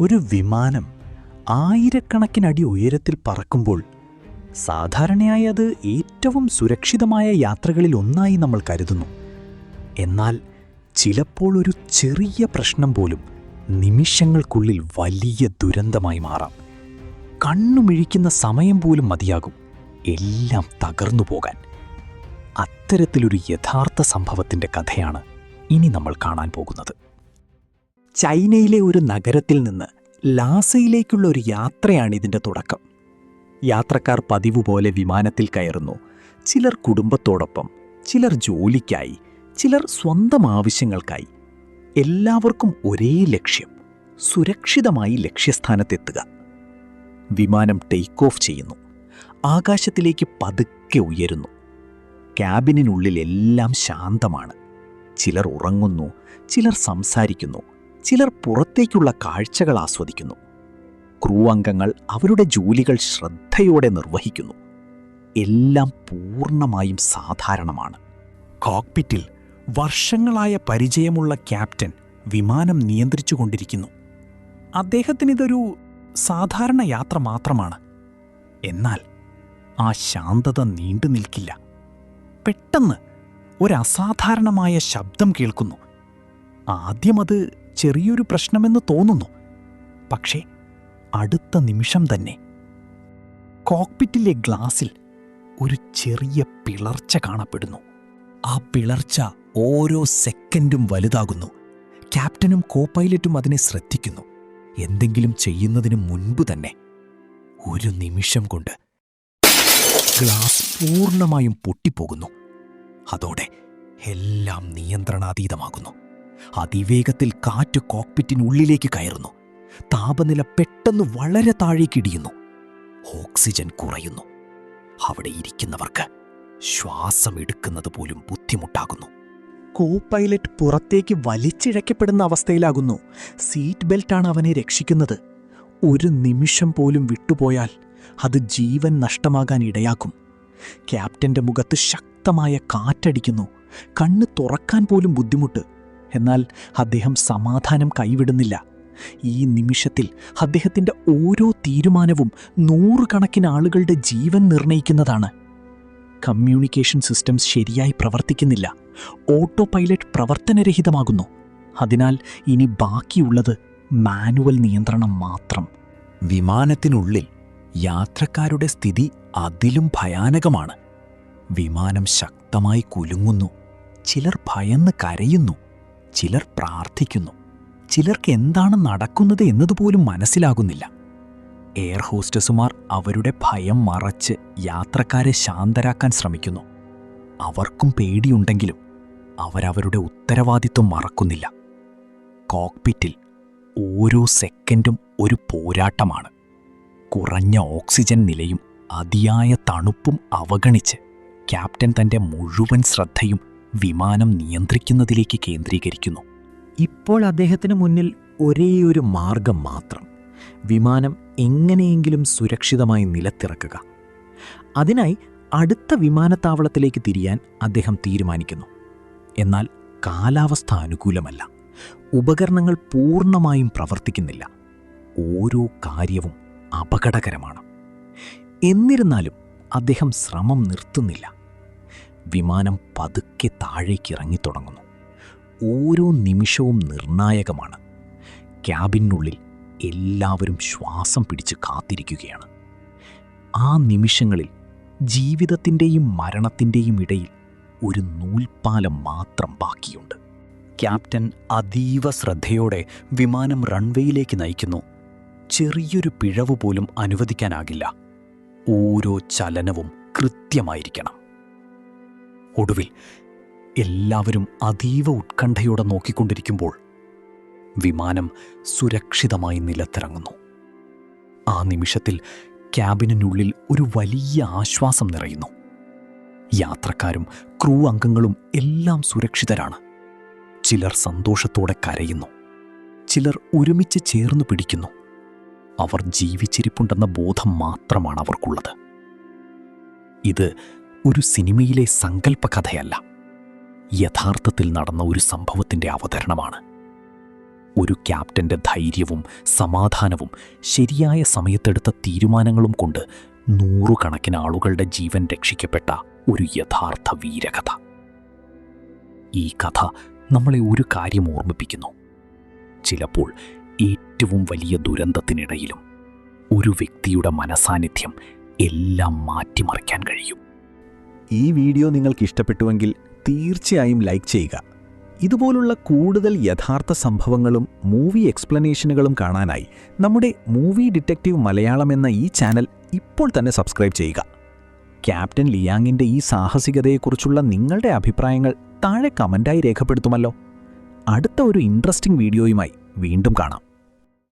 ഒരു വിമാനം ആയിരക്കണക്കിനടി ഉയരത്തിൽ പറക്കുമ്പോൾ സാധാരണയായി അത് ഏറ്റവും സുരക്ഷിതമായ യാത്രകളിൽ ഒന്നായി നമ്മൾ കരുതുന്നു. എന്നാൽ ചിലപ്പോൾ ഒരു ചെറിയ പ്രശ്നം പോലും നിമിഷങ്ങൾക്കുള്ളിൽ വലിയ ദുരന്തമായി മാറാം. കണ്ണുമിഴിക്കുന്ന സമയം പോലും മതിയാകും എല്ലാം തകർന്നു പോകാൻ. അത്തരത്തിലൊരു യഥാർത്ഥ സംഭവത്തിൻ്റെ കഥയാണ് ഇനി നമ്മൾ കാണാൻ പോകുന്നത്. ചൈനയിലെ ഒരു നഗരത്തിൽ നിന്ന് ലാസയിലേക്കുള്ള ഒരു യാത്രയാണ് ഇതിൻ്റെ തുടക്കം. യാത്രക്കാർ പതിവ് പോലെ വിമാനത്തിൽ കയറുന്നു. ചിലർ കുടുംബത്തോടൊപ്പം, ചിലർ ജോലിക്കായി, ചിലർ സ്വന്തം ആവശ്യങ്ങൾക്കായി. എല്ലാവർക്കും ഒരേ ലക്ഷ്യം: സുരക്ഷിതമായി ലക്ഷ്യസ്ഥാനത്തെത്തുക. വിമാനം ടേക്ക് ഓഫ് ചെയ്യുന്നു. ആകാശത്തിലേക്ക് പതുക്കെ ഉയരുന്നു. ക്യാബിനുള്ളിൽ എല്ലാം ശാന്തമാണ്. ചിലർ ഉറങ്ങുന്നു, ചിലർ സംസാരിക്കുന്നു, ചിലർ പുറത്തേക്കുള്ള കാഴ്ചകൾ ആസ്വദിക്കുന്നു. ക്രൂ അംഗങ്ങൾ അവരുടെ ജോലികൾ ശ്രദ്ധയോടെ നിർവഹിക്കുന്നു. എല്ലാം പൂർണ്ണമായും സാധാരണമാണ്. കോക്പിറ്റിൽ വർഷങ്ങളായ പരിചയമുള്ള ക്യാപ്റ്റൻ വിമാനം നിയന്ത്രിച്ചുകൊണ്ടിരിക്കുന്നു. അദ്ദേഹത്തിനിതൊരു സാധാരണ യാത്ര മാത്രമാണ്. എന്നാൽ ആ ശാന്തത നീണ്ടു നിൽക്കില്ല. പെട്ടെന്ന് ഒരസാധാരണമായ ശബ്ദം കേൾക്കുന്നു. ആദ്യം അത് ചെറിയൊരു പ്രശ്നമെന്ന് തോന്നുന്നു. പക്ഷേ അടുത്ത നിമിഷം തന്നെ കോക്പിറ്റിലെ ഗ്ലാസിൽ ഒരു ചെറിയ പിളർച്ച കാണപ്പെടുന്നു. ആ പിളർച്ച ഓരോ സെക്കൻഡും വലുതാകുന്നു. ക്യാപ്റ്റനും കോപൈലറ്റും അതിനെ ശ്രദ്ധിക്കുന്നു. എന്തെങ്കിലും ചെയ്യുന്നതിന് മുൻപ് തന്നെ ഒരു നിമിഷം കൊണ്ട് ഗ്ലാസ് പൂർണ്ണമായും പൊട്ടിപ്പോകുന്നു. അതോടെ എല്ലാം നിയന്ത്രണാതീതമാകുന്നു. അതിവേഗത്തിൽ കാറ്റ് കോക്പിറ്റിനുള്ളിലേക്ക് കയറുന്നു. താപനില പെട്ടെന്ന് വളരെ താഴേക്കിടിയുന്നു. ഓക്സിജൻ കുറയുന്നു. അവിടെ ഇരിക്കുന്നവർക്ക് ശ്വാസം എടുക്കുന്നത് പോലും ബുദ്ധിമുട്ടാകുന്നു. കോ പൈലറ്റ് പുറത്തേക്ക് വലിച്ചിഴക്കപ്പെടുന്ന അവസ്ഥയിലാകുന്നു. സീറ്റ് ബെൽറ്റാണ് അവനെ രക്ഷിക്കുന്നത്. ഒരു നിമിഷം പോലും വിട്ടുപോയാൽ അത് ജീവൻ നഷ്ടമാകാൻ ഇടയാക്കും. ക്യാപ്റ്റന്റെ മുഖത്ത് ശക്തമായ കാറ്റടിക്കുന്നു. കണ്ണ് തുറക്കാൻ പോലും ബുദ്ധിമുട്ട്. എന്നാൽ അദ്ദേഹം സമാധാനം കൈവിടുന്നില്ല. ഈ നിമിഷത്തിൽ അദ്ദേഹത്തിൻ്റെ ഓരോ തീരുമാനവും നൂറുകണക്കിന് ആളുകളുടെ ജീവൻ നിർണയിക്കുന്നതാണ്. കമ്മ്യൂണിക്കേഷൻ സിസ്റ്റംസ് ശരിയായി പ്രവർത്തിക്കുന്നില്ല. ഓട്ടോ പൈലറ്റ് പ്രവർത്തനരഹിതമാകുന്നു. അതിനാൽ ഇനി ബാക്കിയുള്ളത് മാനുവൽ നിയന്ത്രണം മാത്രം. വിമാനത്തിനുള്ളിൽ യാത്രക്കാരുടെ സ്ഥിതി അതിലും ഭയാനകമാണ്. വിമാനം ശക്തമായി കുലുങ്ങുന്നു. ചിലർ ഭയന്ന് കരയുന്നു, ചിലർ പ്രാർത്ഥിക്കുന്നു. ചിലർക്ക് എന്താണ് നടക്കുന്നത് എന്നതുപോലും മനസ്സിലാകുന്നില്ല. എയർ ഹോസ്റ്റസുമാർ അവരുടെ ഭയം മറച്ച് യാത്രക്കാരെ ശാന്തരാക്കാൻ ശ്രമിക്കുന്നു. അവർക്കും പേടിയുണ്ടെങ്കിലും അവരവരുടെ ഉത്തരവാദിത്വം മറക്കുന്നില്ല. കോക്പിറ്റിൽ ഓരോ സെക്കൻഡും ഒരു പോരാട്ടമാണ്. കുറഞ്ഞ ഓക്സിജൻ നിലയും അതിയായ തണുപ്പും അവഗണിച്ച് ക്യാപ്റ്റൻ തൻ്റെ മുഴുവൻ ശ്രദ്ധയും വിമാനം നിയന്ത്രിക്കുന്നതിലേക്ക് കേന്ദ്രീകരിക്കുന്നു. ഇപ്പോൾ അദ്ദേഹത്തിന് മുന്നിൽ ഒരേയൊരു മാർഗം മാത്രം: വിമാനം എങ്ങനെയെങ്കിലും സുരക്ഷിതമായി നിലത്തിറക്കുക. അതിനായി അടുത്ത വിമാനത്താവളത്തിലേക്ക് തിരിയാൻ അദ്ദേഹം തീരുമാനിക്കുന്നു. എന്നാൽ കാലാവസ്ഥ അനുകൂലമല്ല. ഉപകരണങ്ങൾ പൂർണ്ണമായും പ്രവർത്തിക്കുന്നില്ല. ഓരോ കാര്യവും അപകടകരമാണ്. എന്നിരുന്നാലും അദ്ദേഹം ശ്രമം നിർത്തുന്നില്ല. വിമാനം പതുക്കെ താഴേക്കിറങ്ങിത്തുടങ്ങുന്നു. ഓരോ നിമിഷവും നിർണായകമാണ്. ക്യാബിനുള്ളിൽ എല്ലാവരും ശ്വാസം പിടിച്ച് കാത്തിരിക്കുകയാണ്. ആ നിമിഷങ്ങളിൽ ജീവിതത്തിൻ്റെയും മരണത്തിൻ്റെയും ഇടയിൽ ഒരു നൂൽപ്പാലം മാത്രം ബാക്കിയുണ്ട്. ക്യാപ്റ്റൻ അതീവ ശ്രദ്ധയോടെ വിമാനം റൺവേയിലേക്ക് നയിക്കുന്നു. ചെറിയൊരു പിഴവ് പോലും അനുവദിക്കാനാകില്ല. ഓരോ ചലനവും കൃത്യമായിരിക്കണം. ഒടുവിൽ എല്ലാവരും അതീവ ഉത്കണ്ഠയോടെ നോക്കിക്കൊണ്ടിരിക്കുമ്പോൾ വിമാനം സുരക്ഷിതമായി നിലത്തിറങ്ങുന്നു. ആ നിമിഷത്തിൽ ക്യാബിനുള്ളിൽ ഒരു വലിയ ആശ്വാസം നിറയുന്നു. യാത്രക്കാരും ക്രൂ അംഗങ്ങളും എല്ലാം സുരക്ഷിതരാണ്. ചിലർ സന്തോഷത്തോടെ കരയുന്നു, ചിലർ ഒരുമിച്ച് ചേർന്നു പിടിക്കുന്നു. അവർ ജീവിച്ചിരിപ്പുണ്ടെന്ന ബോധം മാത്രമാണ് അവർക്കുള്ളത്. ഇത് ഒരു സിനിമയിലെ സങ്കല്പകഥയല്ല, യഥാർത്ഥത്തിൽ നടന്ന ഒരു സംഭവത്തിൻ്റെ അവതരണമാണ്. ഒരു ക്യാപ്റ്റന്റെ ധൈര്യവും സമാധാനവും ശരിയായ സമയത്തെടുത്ത തീരുമാനങ്ങളും കൊണ്ട് നൂറുകണക്കിന് ആളുകളുടെ ജീവൻ രക്ഷിക്കപ്പെട്ട ഒരു യഥാർത്ഥ വീരകഥ. ഈ കഥ നമ്മളെ ഒരു കാര്യം ഓർമ്മിപ്പിക്കുന്നു. ചിലപ്പോൾ ഏറ്റവും വലിയ ദുരന്തത്തിനിടയിലും ഒരു വ്യക്തിയുടെ മനസാന്നിധ്യം എല്ലാം മാറ്റിമറിക്കാൻ കഴിയും. ഈ വീഡിയോ നിങ്ങൾക്ക് ഇഷ്ടപ്പെട്ടുവെങ്കിൽ തീർച്ചയായും ലൈക്ക് ചെയ്യുക. ഇതുപോലുള്ള കൂടുതൽ യഥാർത്ഥ സംഭവങ്ങളും മൂവി എക്സ്പ്ലനേഷനുകളും കാണാനായി നമ്മുടെ മൂവി ഡിറ്റക്റ്റീവ് മലയാളം എന്ന ഈ ചാനൽ ഇപ്പോൾ തന്നെ സബ്സ്ക്രൈബ് ചെയ്യുക. ക്യാപ്റ്റൻ ലിയാങ്ങിൻ്റെ ഈ സാഹസികതയെക്കുറിച്ചുള്ള നിങ്ങളുടെ അഭിപ്രായങ്ങൾ താഴെ കമൻ്റായി രേഖപ്പെടുത്തുമല്ലോ. അടുത്ത ഒരു ഇൻട്രസ്റ്റിംഗ് വീഡിയോയുമായി വീണ്ടും കാണാം.